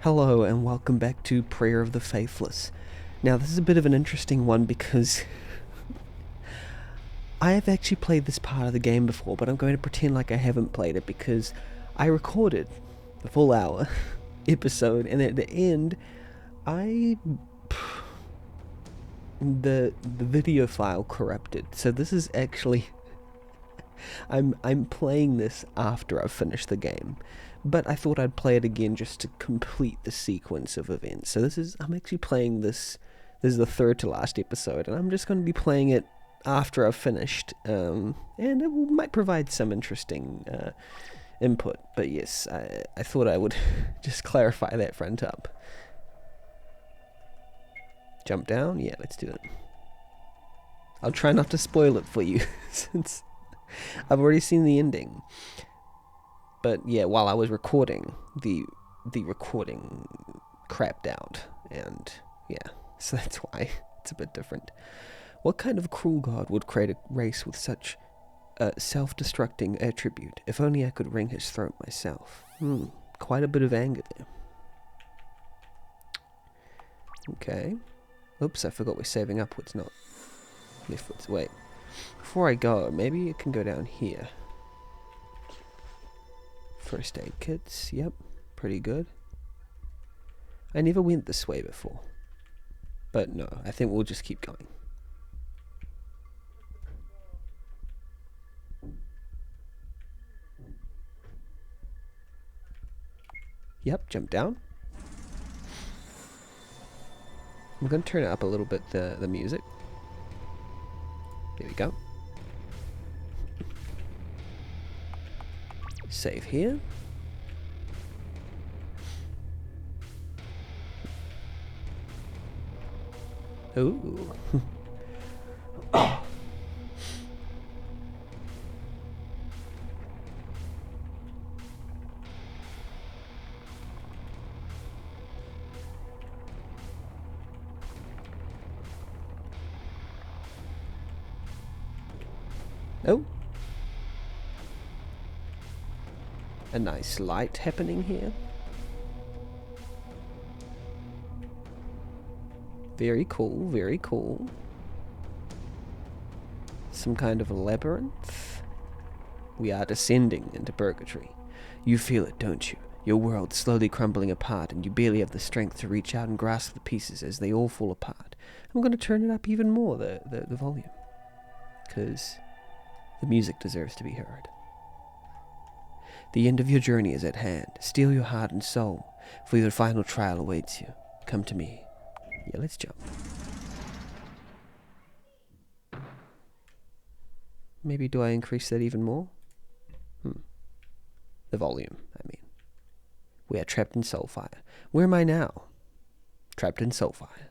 Hello and welcome back to Prayer of the Faithless. Now this is a bit of an interesting one because I have actually played this part of the game before, but I'm going to pretend like I haven't played it because I recorded the full hour episode, and at the end the video file corrupted. So this is actually I'm playing this after I've finished the game, but I thought I'd play it again just to complete the sequence of events. So I'm actually playing this. This is the third to last episode, and I'm just going to be playing it after I've finished, and it might provide some interesting input. But yes, I thought I would just clarify that front up. Jump down? Yeah, let's do it. I'll try not to spoil it for you, since I've already seen the ending. But yeah, while I was recording, the recording crapped out, and yeah, so that's why it's a bit different. What kind of cruel god would create a race with such a self-destructing attribute? If only I could wring his throat myself. Quite a bit of anger there. Okay. Oops, I forgot we're saving upwards, not leftwards. Wait. Before I go, maybe it can go down here. First aid kits, yep, pretty good. I never went this way before. But no, I think we'll just keep going. Yep, jump down. I'm going to turn it up a little bit, the music. There we go. Save here. Ooh. Oh. A nice light happening here. Very cool, very cool. Some kind of a labyrinth. We are descending into purgatory. You feel it, don't you? Your world slowly crumbling apart, and you barely have the strength to reach out and grasp the pieces as they all fall apart. I'm going to turn it up even more, the volume, because the music deserves to be heard. The end of your journey is at hand. Steel your heart and soul, for your final trial awaits you. Come to me. Yeah, let's jump. Maybe do I increase that even more? The volume, I mean. We are trapped in soulfire. Where am I now? Trapped in soulfire.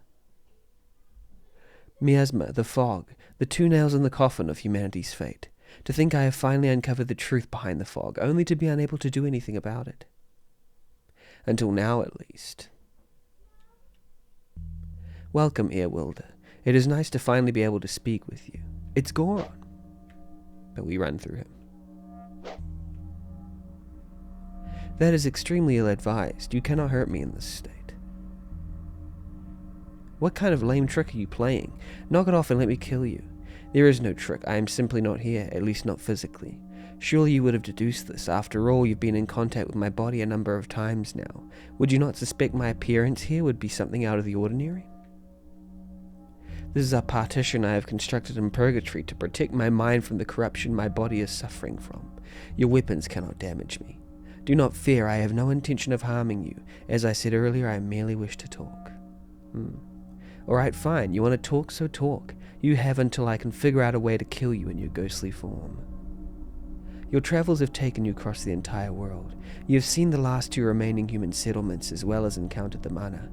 Miasma, the fog, the two nails in the coffin of humanity's fate. To think I have finally uncovered the truth behind the fog, only to be unable to do anything about it. Until now, at least. Welcome, Earwilder. It is nice to finally be able to speak with you. It's Goron. But we run through him. That is extremely ill-advised. You cannot hurt me in this state. What kind of lame trick are you playing? Knock it off and let me kill you. There is no trick. I am simply not here, at least not physically. Surely you would have deduced this. After all, you've been in contact with my body a number of times now. Would you not suspect my appearance here would be something out of the ordinary? This is a partition I have constructed in purgatory to protect my mind from the corruption my body is suffering from. Your weapons cannot damage me. Do not fear, I have no intention of harming you. As I said earlier, I merely wish to talk. Alright, fine. You want to talk, so talk. You have until I can figure out a way to kill you in your ghostly form. Your travels have taken you across the entire world. You have seen the last two remaining human settlements as well as encountered the mana.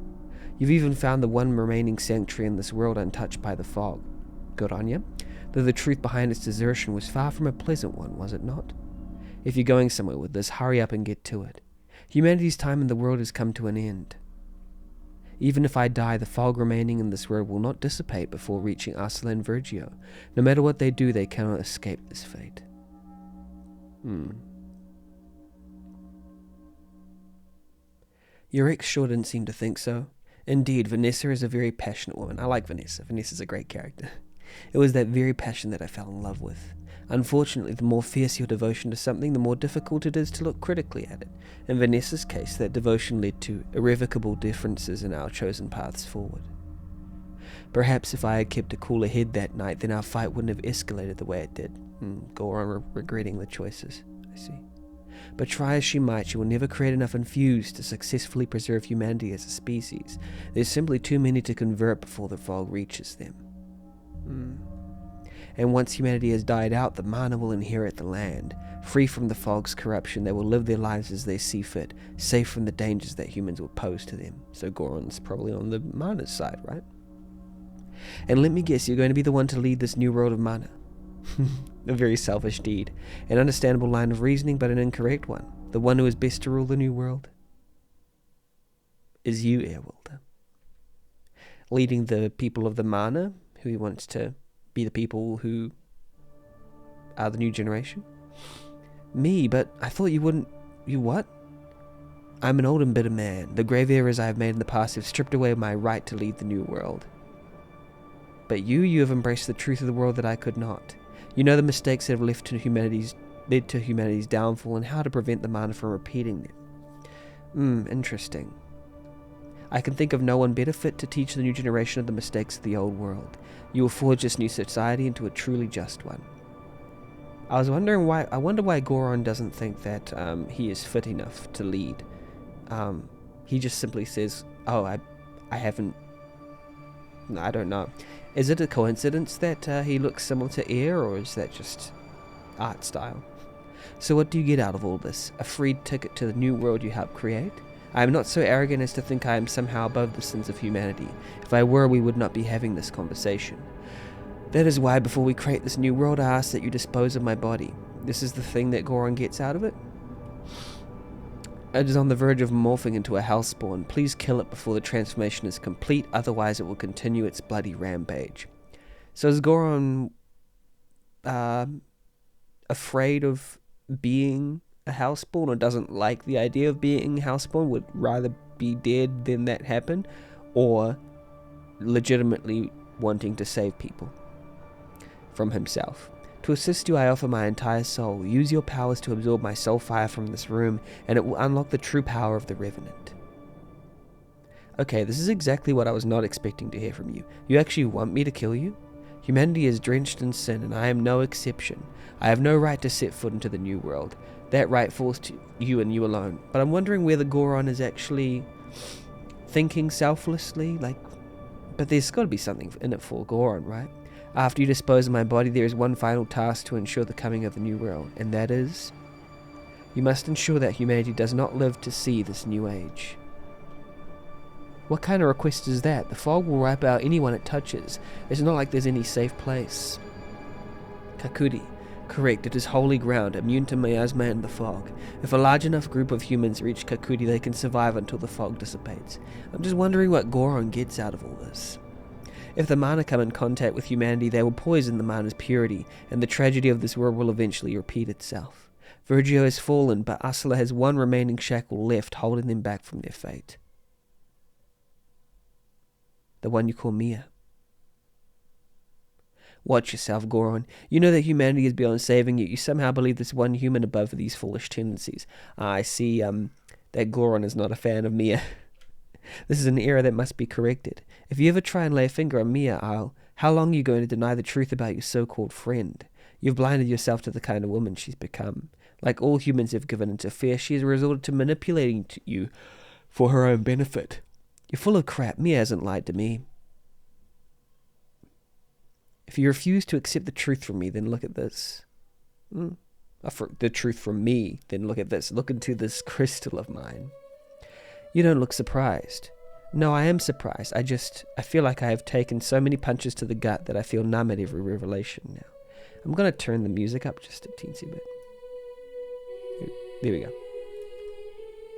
You've even found the one remaining sanctuary in this world untouched by the fog. Good on you. Though the truth behind its desertion was far from a pleasant one, was it not? If you're going somewhere with this, hurry up and get to it. Humanity's time in the world has come to an end. Even if I die, the fog remaining in this world will not dissipate before reaching Ursula and Virgio. No matter what they do, they cannot escape this fate. Your ex sure didn't seem to think so. Indeed, Vanessa is a very passionate woman. I like Vanessa. Vanessa's a great character. It was that very passion that I fell in love with. Unfortunately, the more fierce your devotion to something, the more difficult it is to look critically at it. In Vanessa's case, that devotion led to irrevocable differences in our chosen paths forward. Perhaps if I had kept a cooler head that night, then our fight wouldn't have escalated the way it did. Goron regretting the choices, I see. But try as she might, she will never create enough infuse to successfully preserve humanity as a species. There's simply too many to convert before the fog reaches them. And once humanity has died out, the mana will inherit the land. Free from the fog's corruption, they will live their lives as they see fit, safe from the dangers that humans will pose to them. So Goron's probably on the mana's side, right? And let me guess, you're going to be the one to lead this new world of mana. A very selfish deed. An understandable line of reasoning, but an incorrect one. The one who is best to rule the new world is you, Airwilder. Leading the people of the mana, who he wants to be the people who are the new generation. Me, but I thought you wouldn't... You what? I'm an old and bitter man. The grave errors I have made in the past have stripped away my right to lead the new world. But you have embraced the truth of the world that I could not. You know the mistakes that have led to humanity's downfall and how to prevent the mana from repeating them. Interesting. I can think of no one better fit to teach the new generation of the mistakes of the old world. You will forge this new society into a truly just one. I wonder why Goron doesn't think that he is fit enough to lead. He just simply says, I haven't... I don't know. Is it a coincidence that he looks similar to Air, or is that just art style? So what do you get out of all this? A free ticket to the new world you helped create? I am not so arrogant as to think I am somehow above the sins of humanity. If I were, we would not be having this conversation. That is why before we create this new world, I ask that you dispose of my body. This is the thing that Goron gets out of it? It is on the verge of morphing into a hellspawn. Please kill it before the transformation is complete, otherwise it will continue its bloody rampage. So is Goron afraid of being a hellspawn, or doesn't like the idea of being a hellspawn, would rather be dead than that happen, or legitimately wanting to save people from himself? To assist you, I offer my entire soul. Use your powers to absorb my soul fire from this room, and it will unlock the true power of the Revenant. Okay, this is exactly what I was not expecting to hear from you. You actually want me to kill you? Humanity is drenched in sin, and I am no exception. I have no right to set foot into the new world. That right falls to you and you alone. But I'm wondering whether Goron is actually thinking selflessly, but there's got to be something in it for Goron, right? After you dispose of my body, there is one final task to ensure the coming of the new world, and that is, you must ensure that humanity does not live to see this new age. What kind of request is that? The fog will wipe out anyone it touches. It's not like there's any safe place. Kakuri. Correct, it is holy ground, immune to miasma and the fog. If a large enough group of humans reach Kakuri, they can survive until the fog dissipates. I'm just wondering what Goron gets out of all this. If the mana come in contact with humanity, they will poison the mana's purity, and the tragedy of this world will eventually repeat itself. Virgio has fallen, but Ursula has one remaining shackle left, holding them back from their fate. The one you call Mia. Watch yourself, Goron. You know that humanity is beyond saving you. You somehow believe there's one human above these foolish tendencies. I see that Goron is not a fan of Mia. This is an error that must be corrected. If you ever try and lay a finger on Mia, how long are you going to deny the truth about your so-called friend? You've blinded yourself to the kind of woman she's become. Like all humans have given into fear, she has resorted to manipulating you for her own benefit. You're full of crap. Mia hasn't lied to me. If you refuse to accept the truth from me, then look at this. The truth from me, then look at this. Look into this crystal of mine. You don't look surprised. No, I am surprised. I feel like I have taken so many punches to the gut that I feel numb at every revelation now. I'm going to turn the music up just a teensy bit. There we go.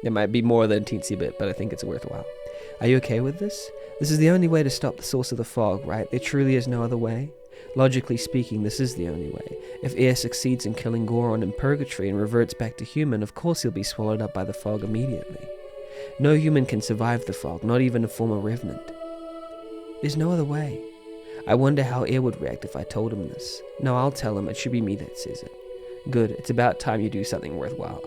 There might be more than a teensy bit, but I think it's worthwhile. Are you okay with this? This is the only way to stop the source of the fog, right? There truly is no other way. Logically speaking, this is the only way. If Air succeeds in killing Goron in purgatory and reverts back to human, of course he'll be swallowed up by the fog immediately. No human can survive the fog, not even a former revenant. There's no other way. I wonder how Air would react if I told him this. No, I'll tell him. It should be me that says it. Good. It's about time you do something worthwhile.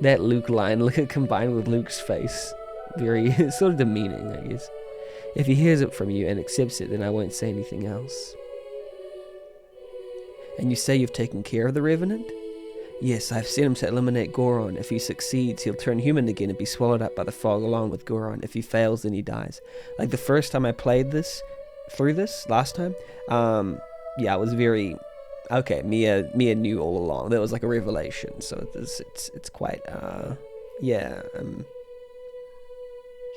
That Luke line, look at combined with Luke's face. Very sort of demeaning, I guess. If he hears it from you and accepts it, then I won't say anything else. And you say you've taken care of the Revenant? Yes, I've sent him to eliminate Goron. If he succeeds, he'll turn human again and be swallowed up by the fog along with Goron. If he fails, then he dies. Like the first time I played through this, last time, yeah, it was very... Okay, Mia knew all along. That was like a revelation. So it's quite, yeah.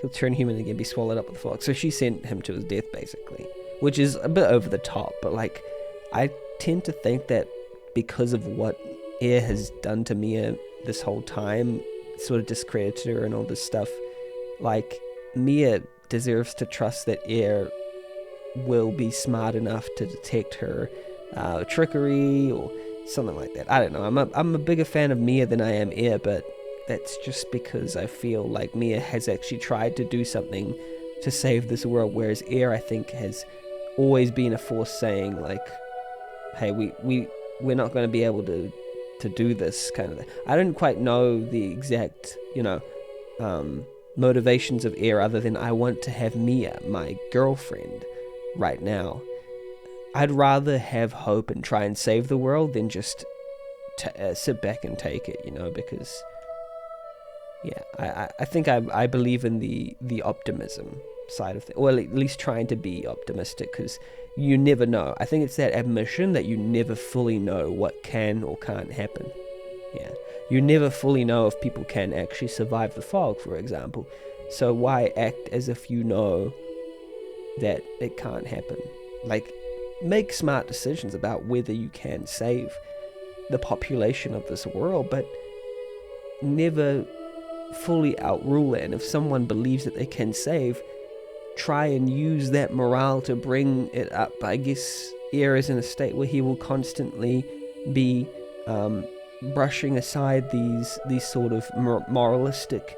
He'll turn human again, be swallowed up with the fog. So she sent him to his death, basically, which is a bit over the top. But like, I tend to think that because of what Air has done to Mia this whole time, sort of discredited her and all this stuff, like Mia deserves to trust that Air will be smart enough to detect her trickery or something like that. I don't know. I'm a bigger fan of Mia than I am Air, but that's just because I feel like Mia has actually tried to do something to save this world, whereas Air, I think, has always been a force saying like, hey, we're not going to be able to do this kind of thing. I don't quite know the exact, motivations of Air other than I want to have Mia, my girlfriend, right now. I'd rather have hope and try and save the world than just sit back and take it, because, yeah, I think I believe in the optimism side of things, or at least trying to be optimistic, because you never know. I think it's that admission that you never fully know what can or can't happen. Yeah, you never fully know if people can actually survive the fog, for example. So why act as if you know that it can't happen? Like, make smart decisions about whether you can save the population of this world, but never fully outrule it. And if someone believes that they can save, try and use that morale to bring it up. I guess Air is in a state where he will constantly be brushing aside these sort of moralistic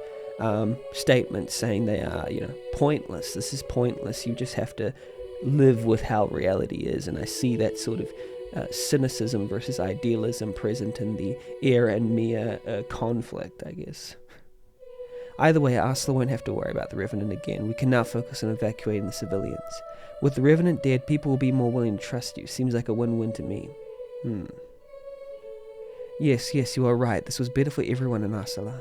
statements, saying they are, pointless. This is pointless. You just have to live with how reality is. And I see that sort of cynicism versus idealism present in the Air and Mia conflict, I guess. Either way, Arslan won't have to worry about the Revenant again. We can now focus on evacuating the civilians. With the Revenant dead, people will be more willing to trust you. Seems like a win-win to me. Yes, you are right. This was better for everyone in Arsala.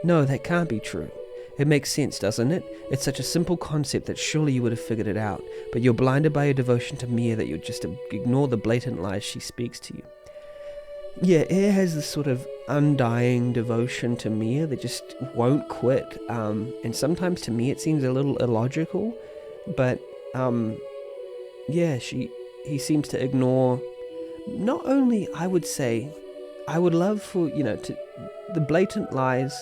No, that can't be true. It makes sense, doesn't it? It's such a simple concept that surely you would have figured it out, but you're blinded by your devotion to Mia that you just ignore the blatant lies she speaks to you. Yeah, Air has this sort of undying devotion to Mia that just won't quit, and sometimes to me it seems a little illogical, but yeah, he seems to ignore, not only, I would say, I would love for, the blatant lies,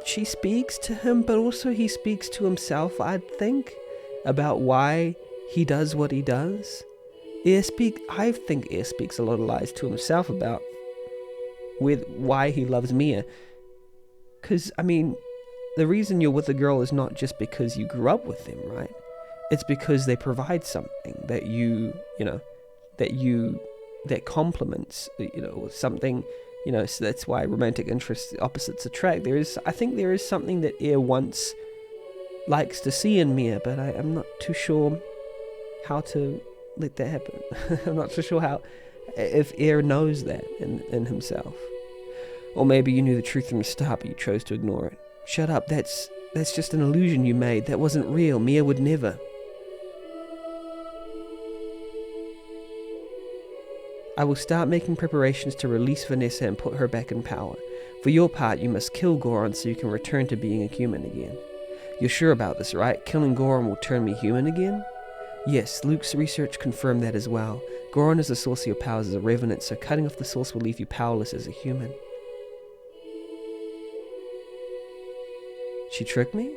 she speaks to him, but also he speaks to himself, I'd think, about why he does what he does. I think Air speaks a lot of lies to himself about why he loves Mia. Because, the reason you're with a girl is not just because you grew up with them, right? It's because they provide something that that complements, something, so that's why romantic interests, opposites attract. I think there is something that Air once likes to see in Mia, but I'm not too sure how to let that happen. I'm not too sure if Air knows that in himself. Or maybe you knew the truth from the start, but you chose to ignore it. Shut up, that's just an illusion you made. That wasn't real. Mia would never. I will start making preparations to release Vanessa and put her back in power. For your part, you must kill Goron so you can return to being a human again. You're sure about this, right? Killing Goron will turn me human again? Yes, Luke's research confirmed that as well. Goron is the source of your powers as a revenant, so cutting off the source will leave you powerless as a human. She tricked me?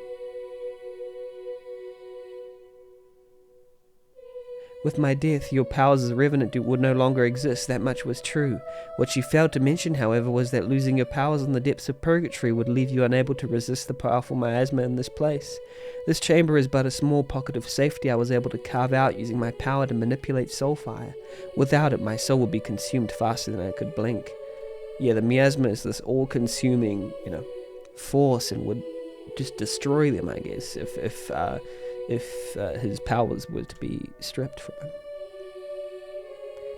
With my death, your powers as a revenant would no longer exist. That much was true. What she failed to mention, however, was that losing your powers in the depths of purgatory would leave you unable to resist the powerful miasma in this place. This chamber is but a small pocket of safety I was able to carve out using my power to manipulate soul fire. Without it, my soul would be consumed faster than I could blink. Yeah, the miasma is this all-consuming, force and would just destroy them, I guess, if his powers were to be stripped from him.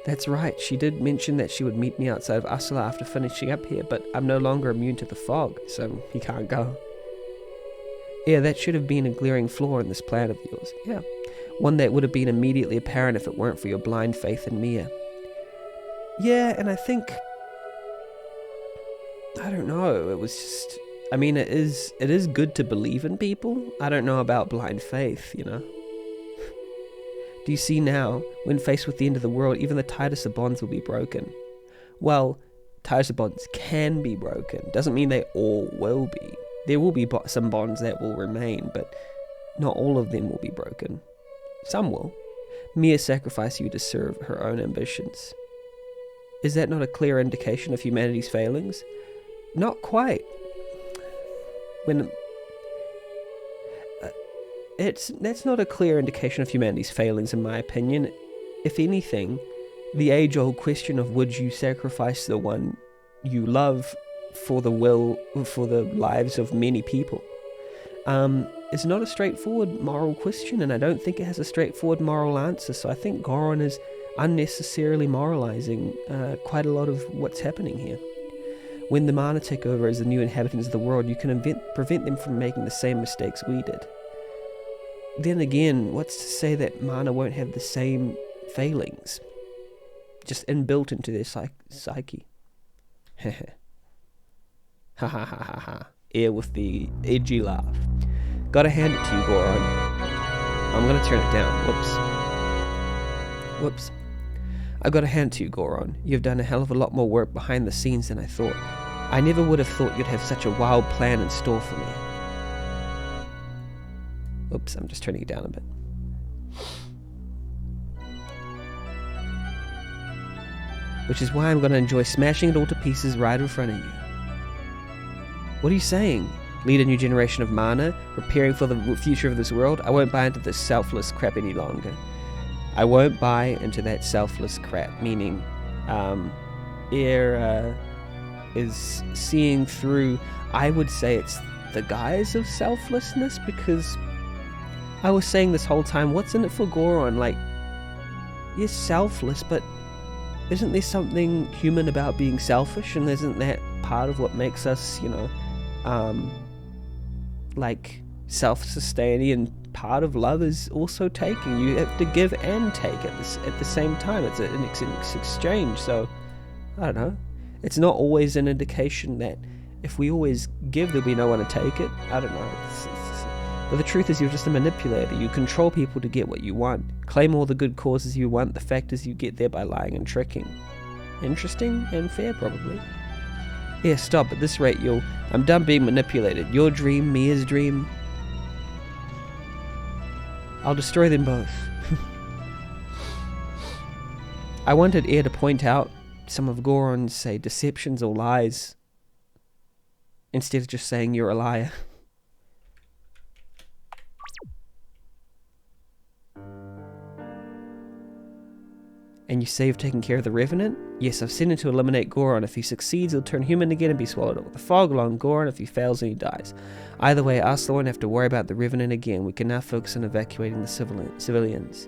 That's right, she did mention that she would meet me outside of Asala after finishing up here, but I'm no longer immune to the fog, so he can't go. Yeah, that should have been a glaring flaw in this plan of yours. Yeah, one that would have been immediately apparent if it weren't for your blind faith in Mia. Yeah, and I think... I don't know, it was just... I mean, it is good to believe in people. I don't know about blind faith, Do you see now, when faced with the end of the world, even the tightest of bonds will be broken? Well, tightest of bonds can be broken. Doesn't mean they all will be. There will be some bonds that will remain, but not all of them will be broken. Some will. Mia sacrificed you to serve her own ambitions. Is that not a clear indication of humanity's failings? Not quite. That's not a clear indication of humanity's failings, in my opinion. If anything, the age-old question of would you sacrifice the one you love for the lives of many people, is not a straightforward moral question, and I don't think it has a straightforward moral answer. So I think Goron is unnecessarily moralizing quite a lot of what's happening here. When the Mana take over as the new inhabitants of the world, you can prevent them from making the same mistakes we did. Then again, what's to say that Mana won't have the same failings, just inbuilt into their psyche? Ha ha ha ha ha. Air with the edgy laugh. Gotta hand it to you, Goron. I'm gonna turn it down. Whoops. I gotta hand it to you, Goron. You've done a hell of a lot more work behind the scenes than I thought. I never would have thought you'd have such a wild plan in store for me. Oops, I'm just turning it down a bit. Which is why I'm going to enjoy smashing it all to pieces right in front of you. What are you saying? Lead a new generation of Mana, preparing for the future of this world? I won't buy into this selfless crap any longer. I won't buy into that selfless crap, meaning Air is seeing through, I would say it's the guise of selflessness, because I was saying this whole time, what's in it for Goron? Like, yes, selfless, but isn't there something human about being selfish? And isn't that part of what makes us, like self-sustaining? And part of love is also taking. You have to give and take at the same time. It's an exchange. So I don't know. It's not always an indication that if we always give, there'll be no one to take it. I don't know. But the truth is, you're just a manipulator. You control people to get what you want. Claim all the good causes you want. The fact is, you get there by lying and tricking. Interesting and fair, probably. Yeah, stop. At this rate, I'm done being manipulated. Your dream, Mia's dream. I'll destroy them both. I wanted Air to point out some of Goron's, say, deceptions or lies, instead of just saying you're a liar. And you say you've taken care of the Revenant? Yes, I've sent him to eliminate Goron. If he succeeds, he'll turn human again and be swallowed up with the fog, along Goron. If he fails, then he dies. Either way, Asla won't have to worry about the Revenant again. We can now focus on evacuating the civilians.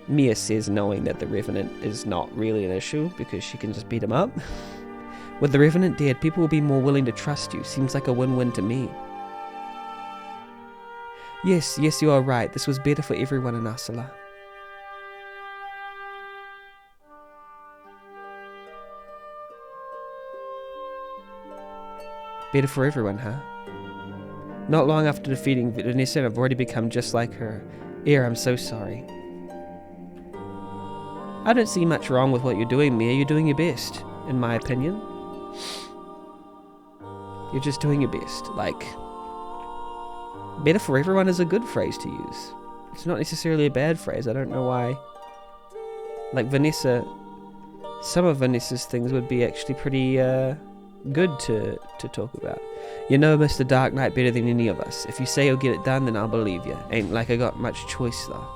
Mia says, knowing that the Revenant is not really an issue, because she can just beat him up. With the Revenant dead, people will be more willing to trust you. Seems like a win-win to me. Yes, you are right. This was better for everyone in Asala. Better for everyone, huh? Not long after defeating Vanessa, I've already become just like her. Air, I'm so sorry. I don't see much wrong with what you're doing, Mia. You're doing your best, in my opinion. You're just doing your best. Like, better for everyone is a good phrase to use. It's not necessarily a bad phrase. I don't know why Like Vanessa, some of Vanessa's things would be actually pretty good to talk about. You know Mr. Dark Knight better than any of us. If you say you'll get it done, then I'll believe you. Ain't like I got much choice though.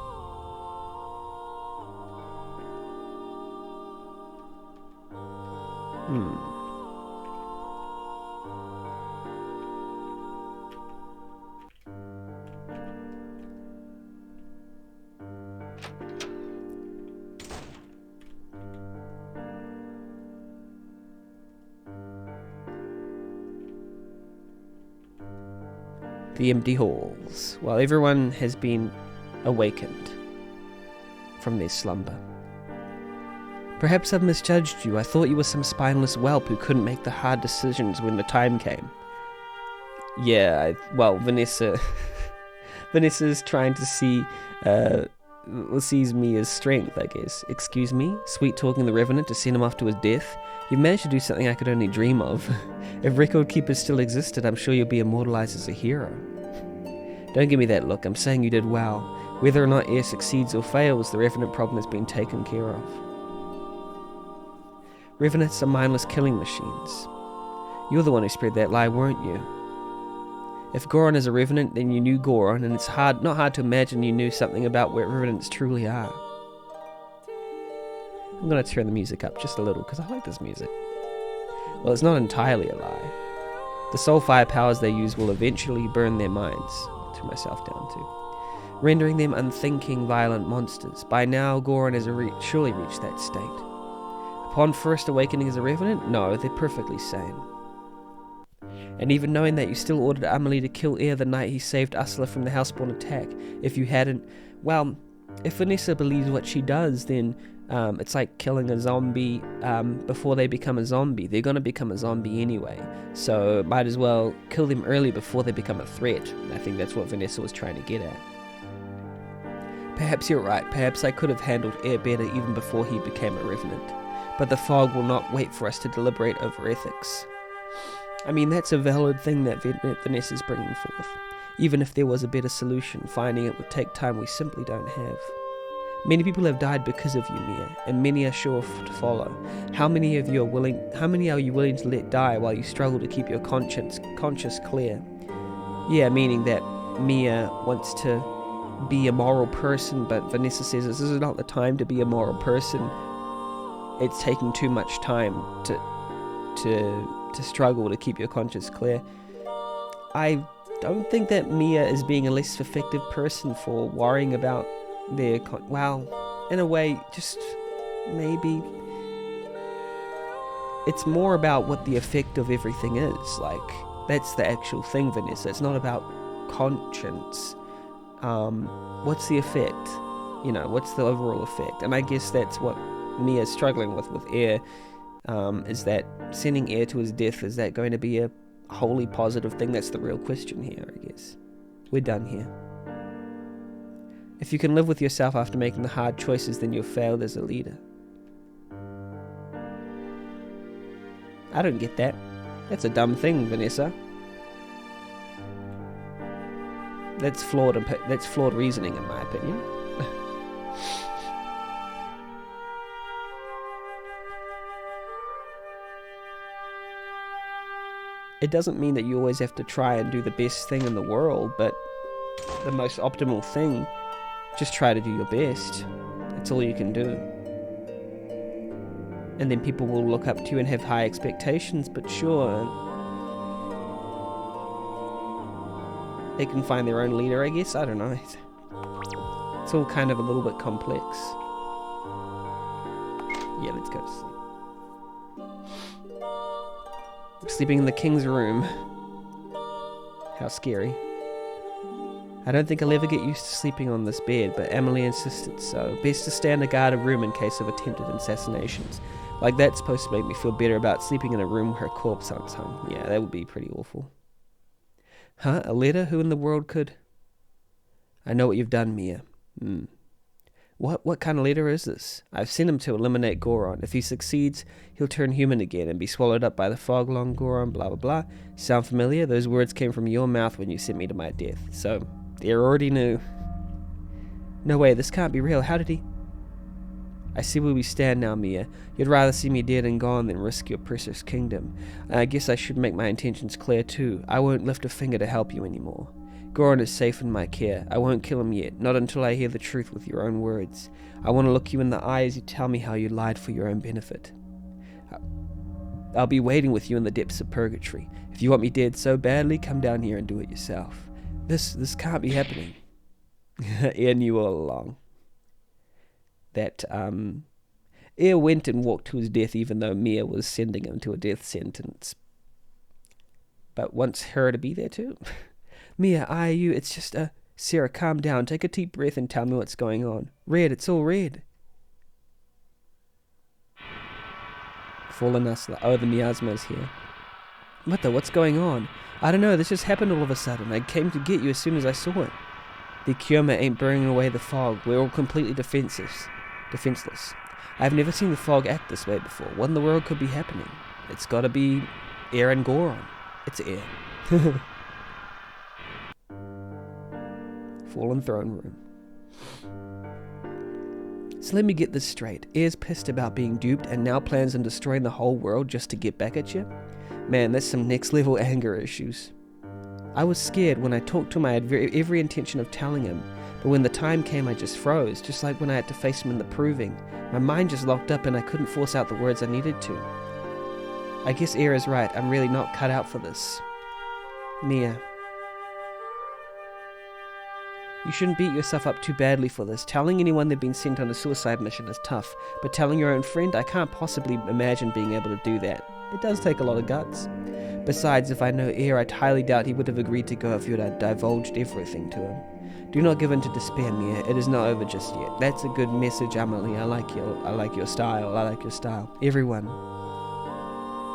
The empty halls, while everyone has been awakened from their slumber. Perhaps I've misjudged you. I thought you were some spineless whelp who couldn't make the hard decisions when the time came. Yeah, Vanessa... Vanessa's trying to sees me as strength, I guess. Excuse me? Sweet-talking the Revenant to send him off to his death? You've managed to do something I could only dream of. If record keepers still existed, I'm sure you'll be immortalized as a hero. Don't give me that look. I'm saying you did well. Whether or not Air succeeds or fails, the Revenant problem has been taken care of. Revenants are mindless killing machines. You're the one who spread that lie, weren't you? If Goron is a Revenant, then you knew Goron, and it's not hard to imagine you knew something about what Revenants truly are. I'm going to turn the music up just a little, because I like this music. Well, it's not entirely a lie. The soulfire powers they use will eventually burn their minds. I'll turn myself down too. Rendering them unthinking, violent monsters. By now, Goron has surely reached that state. Upon first awakening as a Revenant? No, they're perfectly sane. And even knowing that you still ordered Amelie to kill Air the night he saved Ursula from the Houseborn attack, if you hadn't... Well, if Vanessa believes what she does, then it's like killing a zombie before they become a zombie. They're going to become a zombie anyway, so might as well kill them early before they become a threat. I think that's what Vanessa was trying to get at. Perhaps you're right. Perhaps I could have handled Air better even before he became a Revenant. But the fog will not wait for us to deliberate over ethics. I mean, that's a valid thing that Vanessa's bringing forth. Even if there was a better solution, finding it would take time we simply don't have. Many people have died because of you, Mia, and many are sure to follow. How many are you willing to let die while you struggle to keep your conscience clear? Yeah, meaning that Mia wants to be a moral person, but Vanessa says this is not the time to be a moral person. It's taking too much time to struggle to keep your conscience clear. I don't think that Mia is being a less effective person for worrying about their... in a way, just maybe... It's more about what the effect of everything is. Like, that's the actual thing, Vanessa. It's not about conscience. What's the effect? You know, what's the overall effect? And I guess that's what Mia's struggling with Air. Is that sending Air to his death, is that going to be a wholly positive thing? That's the real question here, I guess. We're done here. If you can live with yourself after making the hard choices, then you've failed as a leader. I don't get that. That's a dumb thing, Vanessa. That's flawed reasoning, in my opinion. It doesn't mean that you always have to try and do the best thing in the world, but the most optimal thing, just try to do your best. That's all you can do. And then people will look up to you and have high expectations, but sure, they can find their own leader, I guess. I don't know. It's all kind of a little bit complex. Yeah, let's go to sleep. Sleeping in the king's room. How scary. I don't think I'll ever get used to sleeping on this bed, but Emily insisted so. Best to stay in a guarded room in case of attempted assassinations. Like, that's supposed to make me feel better about sleeping in a room where a corpse hunts hung. Yeah, that would be pretty awful. Huh? A letter? Who in the world could... I know what you've done, Mia. What kind of leader is this? I've sent him to eliminate Goron. If he succeeds, he'll turn human again and be swallowed up by the fog-long Goron, blah blah blah. Sound familiar? Those words came from your mouth when you sent me to my death. So, they already knew. No way, this can't be real. How did he... I see where we stand now, Mia. You'd rather see me dead and gone than risk your precious kingdom. I guess I should make my intentions clear too. I won't lift a finger to help you anymore. Goran is safe in my care. I won't kill him yet, not until I hear the truth with your own words. I want to look you in the eye as you tell me how you lied for your own benefit. I'll be waiting with you in the depths of purgatory. If you want me dead so badly, come down here and do it yourself. This can't be happening. Ear knew all along that Ear went and walked to his death even though Mia was sending him to a death sentence. But wants her to be there too. Mia, you, it's just Sarah, calm down. Take a deep breath and tell me what's going on. Red, it's all red. Fallen Hustler. Oh, the miasma's here. What's going on? I don't know, this just happened all of a sudden. I came to get you as soon as I saw it. The Kioma ain't burning away the fog. We're all completely defenseless. I've never seen the fog act this way before. What in the world could be happening? It's gotta be Air and Goron. It's Air. Fallen Throne Room. So let me get this straight. Air's pissed about being duped and now plans on destroying the whole world just to get back at you? Man, that's some next level anger issues. I was scared when I talked to him. I had every intention of telling him, but when the time came I just froze, just like when I had to face him in the proving. My mind just locked up and I couldn't force out the words I needed to. I guess Air is right, I'm really not cut out for this. Mia. You shouldn't beat yourself up too badly for this. Telling anyone they've been sent on a suicide mission is tough, but telling your own friend, I can't possibly imagine being able to do that. It does take a lot of guts. Besides, if I know Air, I highly doubt he would have agreed to go if you had divulged everything to him. Do not give in to despair, Mia. It is not over just yet. That's a good message, Amelie. I like your style. Everyone.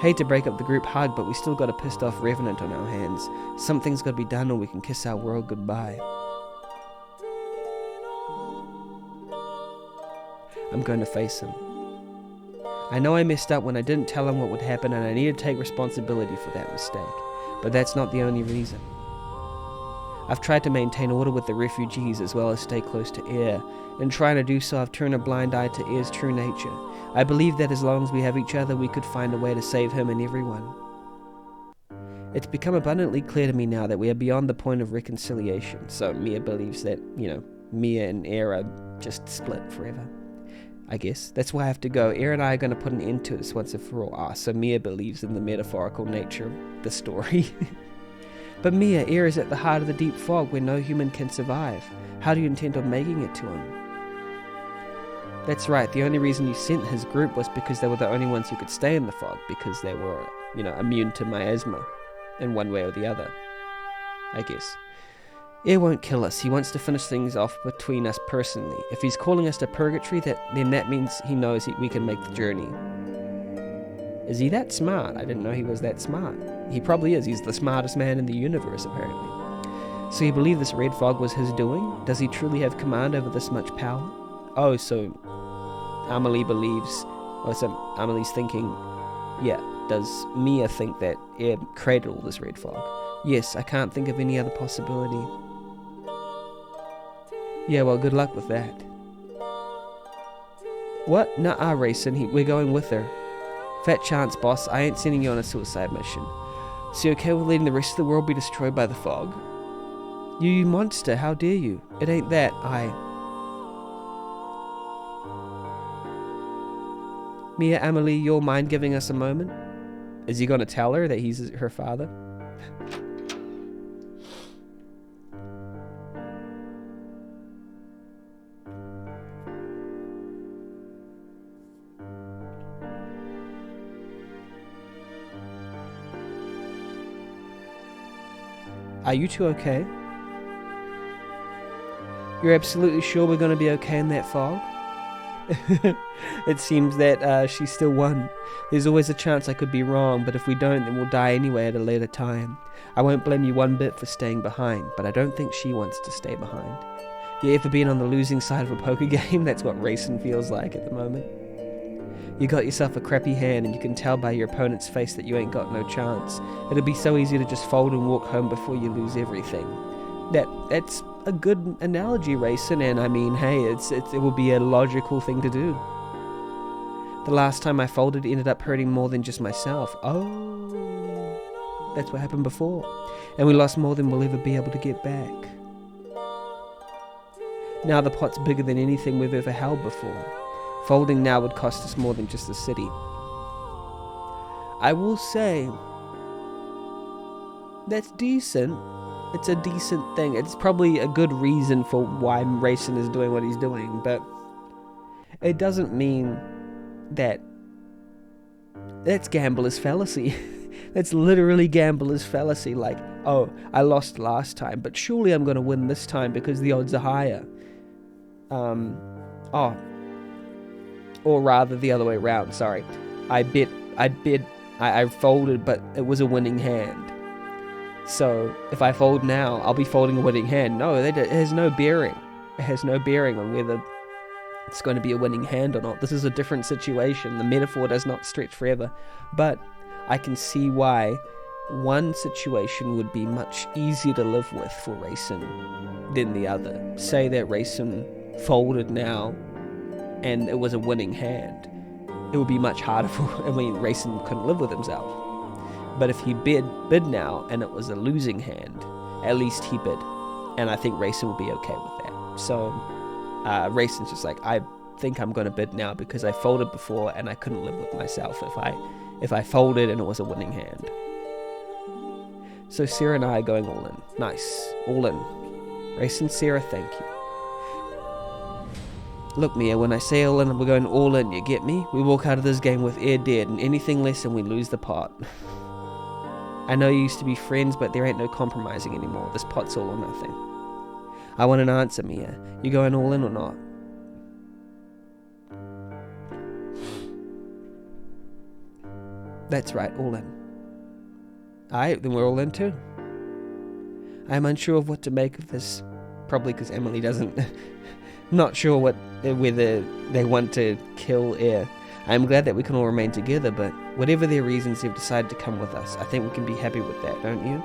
Hate to break up the group hug, but we still got a pissed off Revenant on our hands. Something's got to be done or we can kiss our world goodbye. I'm going to face him. I know I messed up when I didn't tell him what would happen and I need to take responsibility for that mistake, but that's not the only reason. I've tried to maintain order with the refugees as well as stay close to Air. In trying to do so, I've turned a blind eye to Air's true nature. I believe that as long as we have each other, we could find a way to save him and everyone. It's become abundantly clear to me now that we are beyond the point of reconciliation, so Mia believes that, Mia and Air are just split forever. I guess. That's why I have to go. Air and I are going to put an end to this once and for all. So Mia believes in the metaphorical nature of the story. But Mia, Air is at the heart of the deep fog where no human can survive. How do you intend on making it to him? That's right, the only reason you sent his group was because they were the only ones who could stay in the fog, because they were, immune to miasma in one way or the other. I guess. Air won't kill us. He wants to finish things off between us personally. If he's calling us to purgatory, then that means he knows we can make the journey. Is he that smart? I didn't know he was that smart. He probably is. He's the smartest man in the universe, apparently. So you believe this red fog was his doing? Does he truly have command over this much power? Oh, so Amelie believes... Oh, so Amelie's thinking... Yeah, does Mia think that Air created all this red fog? Yes, I can't think of any other possibility. Yeah, well, good luck with that. What? Nuh-uh, Rayson. We're going with her. Fat chance, boss. I ain't sending you on a suicide mission. So you okay with letting the rest of the world be destroyed by the fog? You monster, how dare you? It ain't that, Mia, Amelie, you'll mind giving us a moment? Is he gonna tell her that he's her father? Are you two okay? You're absolutely sure we're going to be okay in that fog? It seems that she still won. There's always a chance I could be wrong, but if we don't, then we'll die anyway at a later time. I won't blame you one bit for staying behind, but I don't think she wants to stay behind. You ever been on the losing side of a poker game? That's what racing feels like at the moment. You got yourself a crappy hand and you can tell by your opponent's face that you ain't got no chance. It'll be so easy to just fold and walk home before you lose everything. That's a good analogy, Rayson, and I mean, hey, it will be a logical thing to do. The last time I folded ended up hurting more than just myself. Oh, that's what happened before. And we lost more than we'll ever be able to get back. Now the pot's bigger than anything we've ever held before. Folding now would cost us more than just the city. I will say, that's decent. It's a decent thing. It's probably a good reason for why Rayson is doing what he's doing, but it doesn't mean that that's gambler's fallacy. That's literally gambler's fallacy. Like, oh, I lost last time, but surely I'm going to win this time because the odds are higher. Or rather the other way around, sorry. I folded, but it was a winning hand. So if I fold now, I'll be folding a winning hand. No, it has no bearing. It has no bearing on whether it's going to be a winning hand or not. This is a different situation. The metaphor does not stretch forever. But I can see why one situation would be much easier to live with for Rayson than the other. Say that Rayson folded now and it was a winning hand. It would be much harder for, Rayson couldn't live with himself. But if he bid now and it was a losing hand, at least he bid. And I think Rayson would be okay with that. So Rayson's just like, I think I'm going to bid now because I folded before and I couldn't live with myself if I folded and it was a winning hand. So Sarah and I are going all in. Nice. All in. Rayson, Sarah, thank you. Look, Mia, when I say all in, we're going all in, you get me? We walk out of this game with air dead, and anything less and we lose the pot. I know you used to be friends, but there ain't no compromising anymore. This pot's all or nothing. I want an answer, Mia. You going all in or not? That's right, all in. Alright, then we're all in too. I'm unsure of what to make of this. Probably because Emily doesn't... Not sure whether they want to kill Air. I'm glad that we can all remain together, but whatever their reasons, they've decided to come with us. I think we can be happy with that, don't you?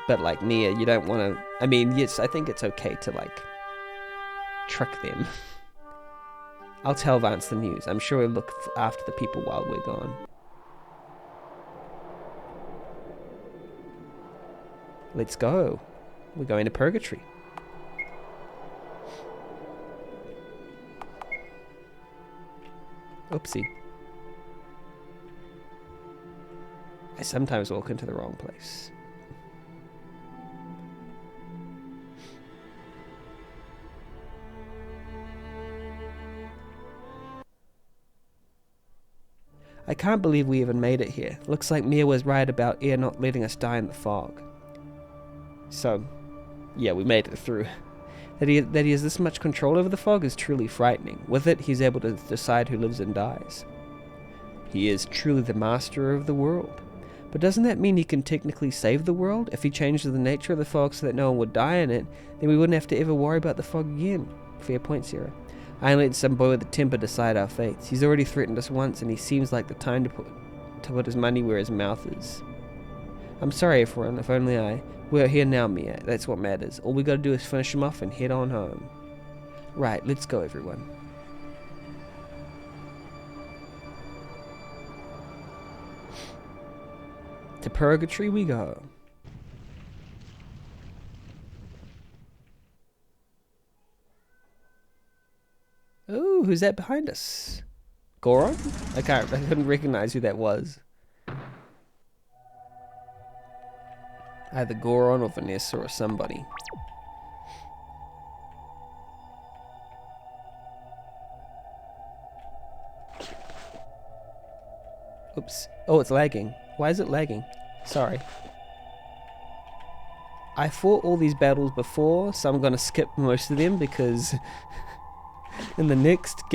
But like Mia, you don't want to... yes, I think it's okay to trick them. I'll tell Vance the news. I'm sure he'll look after the people while we're gone. Let's go. We're going to Purgatory. Oopsie. I sometimes walk into the wrong place. I can't believe we even made it here. Looks like Mia was right about Air not letting us die in the fog. So, yeah, we made it through. That he has this much control over the fog is truly frightening. With it, he's able to decide who lives and dies. He is truly the master of the world. But doesn't that mean he can technically save the world? If he changes the nature of the fog so that no one would die in it, then we wouldn't have to ever worry about the fog again. Fair point, Sarah. I ain't letting some boy with a temper decide our fates. He's already threatened us once, and he seems like the time to put his money where his mouth is. I'm sorry, everyone. If only We're here now, Mia. That's what matters. All we gotta do is finish him off and head on home. Right, let's go, everyone. To Purgatory we go. Ooh, who's that behind us? Goron? I couldn't recognize who that was. Either Goron or Vanessa or somebody. Oops. Oh, it's lagging. Why is it lagging? Sorry. I fought all these battles before, so I'm gonna skip most of them because in the next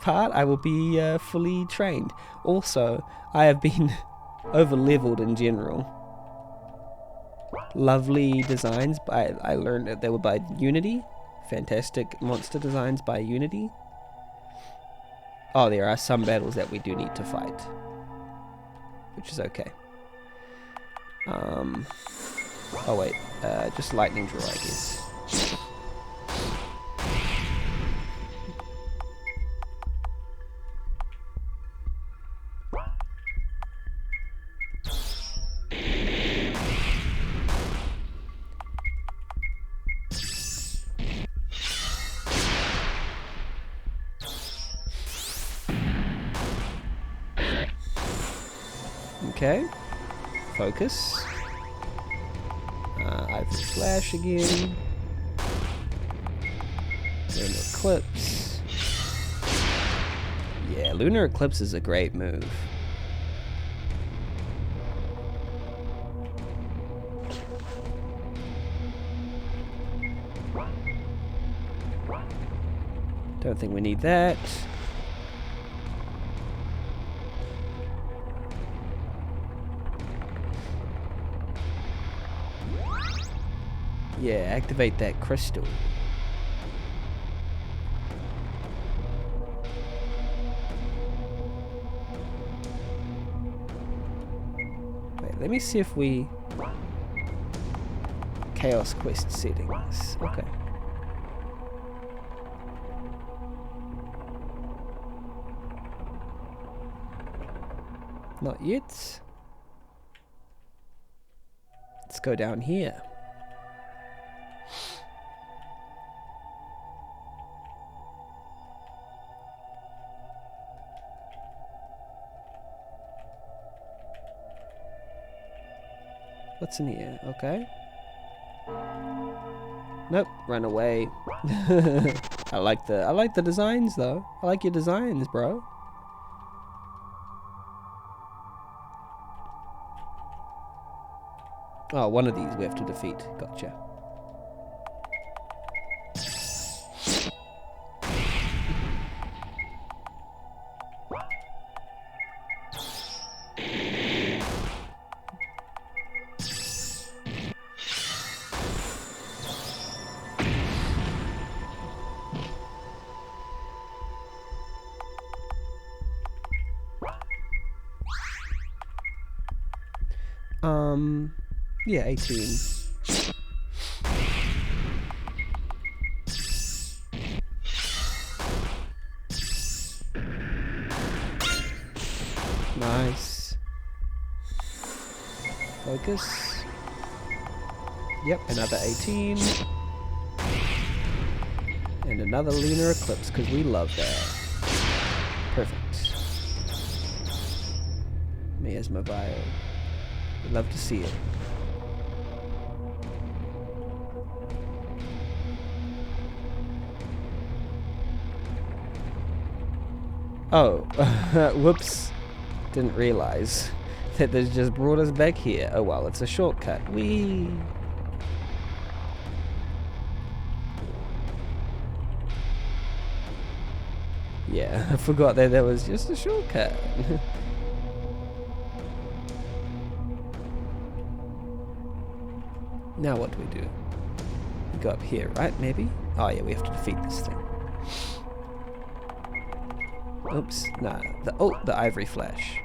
part, I will be fully trained. Also, I have been over-leveled in general. Lovely designs I learned that they were by Unity. Fantastic monster designs by Unity. Oh, there are some battles that we do need to fight, which is okay. Oh wait, just lightning draw, I guess. Okay. Focus. Ivory Flash again. Lunar Eclipse. Yeah, Lunar Eclipse is a great move. Don't think we need that. Yeah, activate that crystal. Wait, let me see if we... Chaos Quest settings. Okay. Not yet. Let's go down here. What's in here? Okay. Nope, run away. I like the designs though. I like your designs, bro. Oh, one of these we have to defeat. Gotcha. Yeah, 18. Nice. Focus. Yep, another 18. And another lunar eclipse, because we love that. Perfect. Miasma Bio. We'd love to see it. Oh, whoops. Didn't realize that they just brought us back here. Oh well, it's a shortcut. Whee! Yeah, I forgot that was just a shortcut. Now what do we do? We go up here, right? Maybe? Oh yeah, we have to defeat this thing. Oops, nah. The Ivory Flash.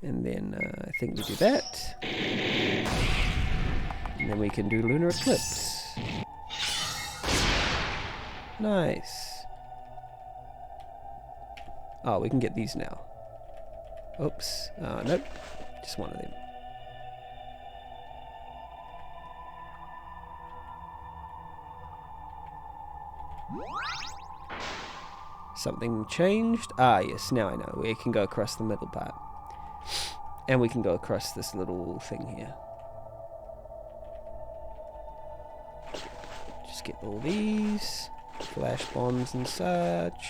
And then I think we do that. And then we can do Lunar Eclipse. Nice. Oh, we can get these now. Oops. Nope. Just one of them. Something changed? Ah, yes, now I know. We can go across the middle part. And we can go across this little thing here. Just get all these. Flash bombs and such.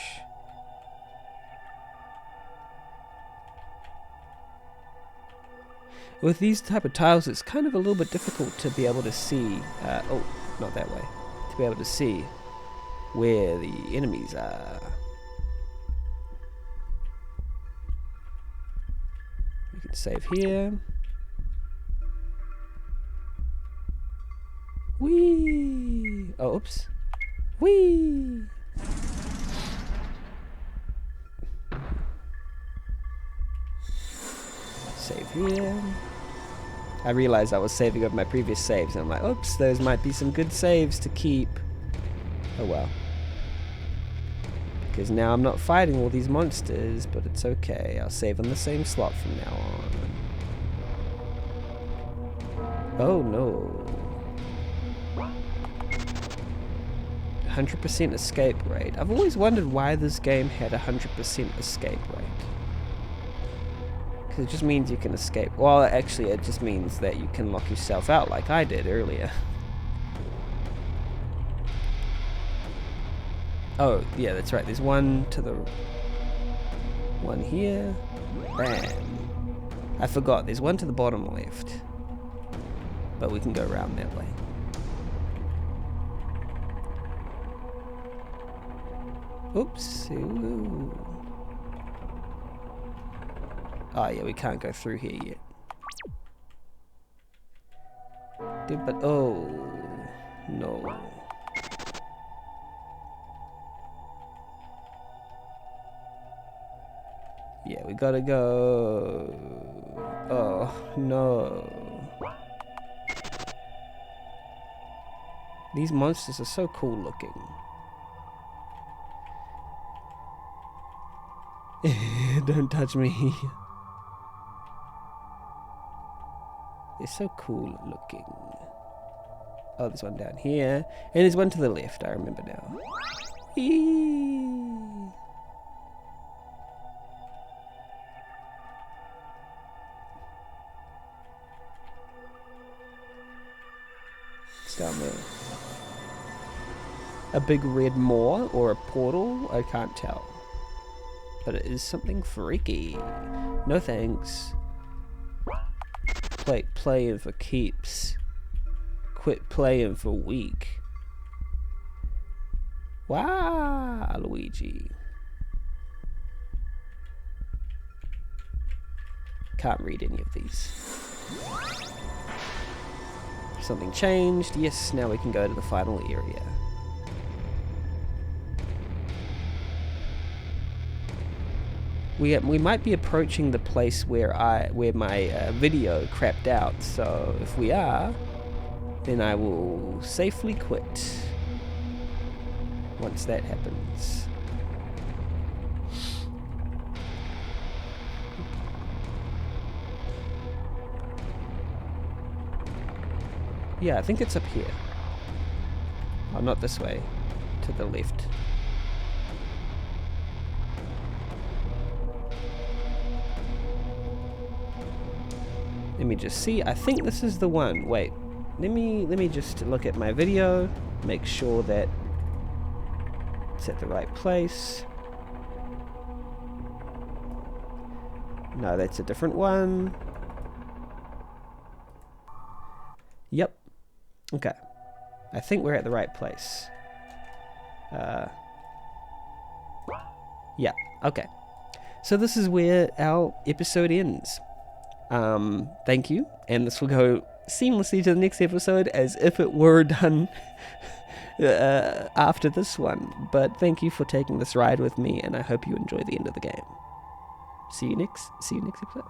With these type of tiles, it's kind of a little bit difficult to be able to see. Oh, not that way. To be able to see where the enemies are. We can save here. Whee! Oh, oops. Whee! Save here. I realized I was saving up my previous saves, and I'm like, oops, those might be some good saves to keep. Oh well. Because now I'm not fighting all these monsters, but it's okay. I'll save on the same slot from now on. Oh no. 100% escape rate. I've always wondered why this game had 100% escape rate. Because it just means you can escape. Well, actually, it just means that you can lock yourself out like I did earlier. Oh, yeah, that's right. There's one to the... one here. Bam. I forgot. There's one to the bottom left. But we can go around that way. Oops. Ooh. Oh yeah, we can't go through here yet. Dude, but oh no. Yeah, we gotta go. Oh no. These monsters are so cool looking. Don't touch me. They're so cool looking. Oh, there's one down here. And there's one to the left, I remember now. Eee. It's down there. A big red maw or a portal? I can't tell. But it is something freaky. No thanks. Playing for keeps. Quit playing for weak. Wow, Luigi. Can't read any of these. Something changed. Yes, now we can go to the final area. We might be approaching the place where my video crapped out, so if we are, then I will safely quit once that happens. Yeah, I think it's up here. Oh, not this way, to the left. Let me just see. I think this is the one. Wait. Let me just look at my video, make sure that it's at the right place. No, that's a different one. Yep. Okay. I think we're at the right place. Yeah. Okay. So this is where our episode ends. Thank you, and this will go seamlessly to the next episode as if it were done after this one. But thank you for taking this ride with me, and I hope you enjoy the end of the game. See you next episode.